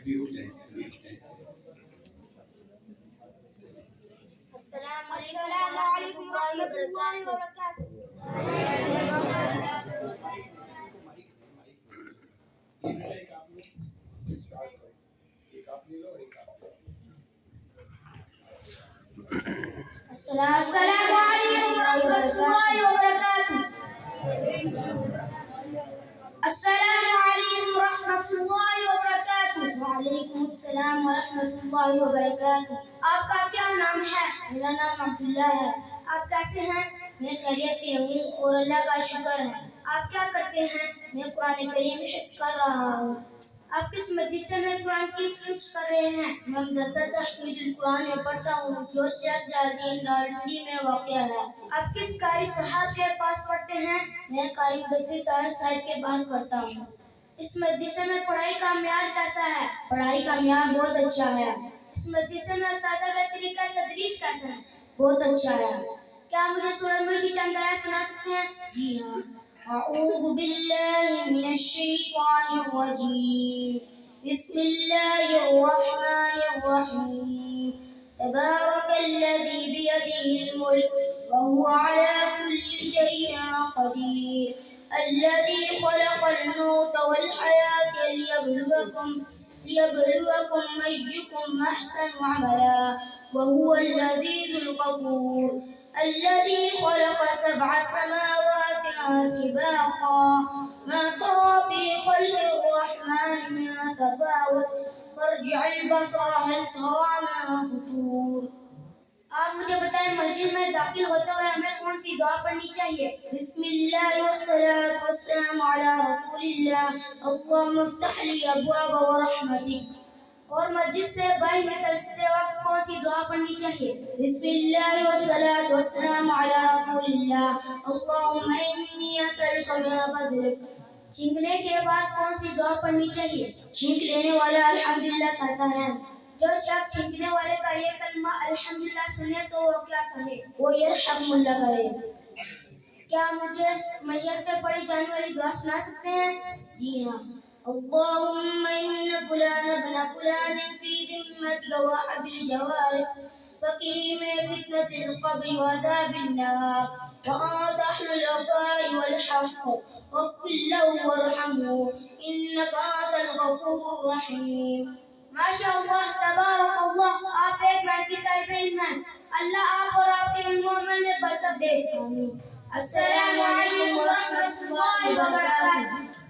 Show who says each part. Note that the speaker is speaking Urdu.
Speaker 1: السلام علیکم ورحمۃ اللہ وبرکاتہ۔ السلام علیکم ورحمۃ اللہ وبرکاتہ۔ السلام علیکم ورحمۃ اللہ وبرکاتہ۔ وعلیکم السلام ورحمۃ اللہ وبرکاتہ۔ آپ کا کیا نام ہے؟ میرا نام عبداللہ ہے۔ آپ کیسے ہیں؟ میں خیریت سے ہوں اور اللہ کا شکر ہے۔ آپ کیا کرتے ہیں؟ میں قرآن کریم حفظ کر رہا ہوں۔ آپ کس مدرسے میں قرآن کی حفظ کر رہے ہیں؟ میں مدرسہ تحفیظ القرآن میں پڑھتا ہوں جو چک جالدین نارنڈی میں واقع ہے۔ آپ کس قاری صاحب کے پاس پڑھتے ہیں؟ میں قاری مدثر طاہر صاحب کے پاس پڑھتا ہوں۔ اس مدرسے میں پڑھائی کا معیار کیسا ہے؟ پڑھائی کا معیار بہت اچھا ہے۔ اس مدرسے میں اساتذہ کا طریقہ تدریس کیسا ہے؟ بہت اچھا ہے۔ کیا مجھے سورۃ ملک کی چند آیات سنا سکتے ہیں؟ جی ہاں۔ اعوذ باللہ من الشیطان الرجیم، بسم اللہ الرحمن الرحیم، تبارک الذی بیدہ الملک وہو علی کل شیء قدیر، الذی خلق الموت والحیاة لیبلوکم ایکم احسن عملا وهو العزیز الغفور، الذي خلق سبع سماوات طباقا ما ترى في خلق الرحمن من تفاوت فارجع البصر هل ترى من فطور۔ آپ مجھے بتائیں مسجد میں داخل ہوتے ہوئے ہمیں کون سی دعا پڑھنی چاہیے؟ بسم اللہ والصلاة والسلام علی رسول اللہ، اللہم افتح لی ابواب رحمتک۔ اور مسجد سے باہر نکلتے وقت کون سی دعا پڑھنی چاہیے؟ بسم اللہ والصلاة والسلام علی رسول اللہ، اللہم انی اسألک من فضلک۔ چھینکنے کے بعد کون سی دعا پڑھنی چاہیے؟ چھینک لینے والا الحمدللہ کہتا ہے۔ جو شخص چھینکنے والے کا یہ کلمہ الحمدللہ سنے تو وہ کیا کہے؟ وہ یرحم اللہ کہے۔ کیا مجھے میت پہ پڑھی جانے والی دعا سنا سکتے ہیں؟ جی ہاں۔ اللہم ان فلان ابن فلان فی ذمتک وحبل جوارک فقیہ من فتنة القبر وعذاب النار وانت اہل الوفاء والحق واغفر له وارحمه انک انت الغفور الرحیم۔ ماشاء اللہ، تبارک اللہ، آپ ایک محنتی طالب علم ہیں۔ اللہ آپ اور آپ کے علم و عمل میں برکت دے۔ آمین۔ السلام علیکم ورحمۃ اللہ وبرکاتہ۔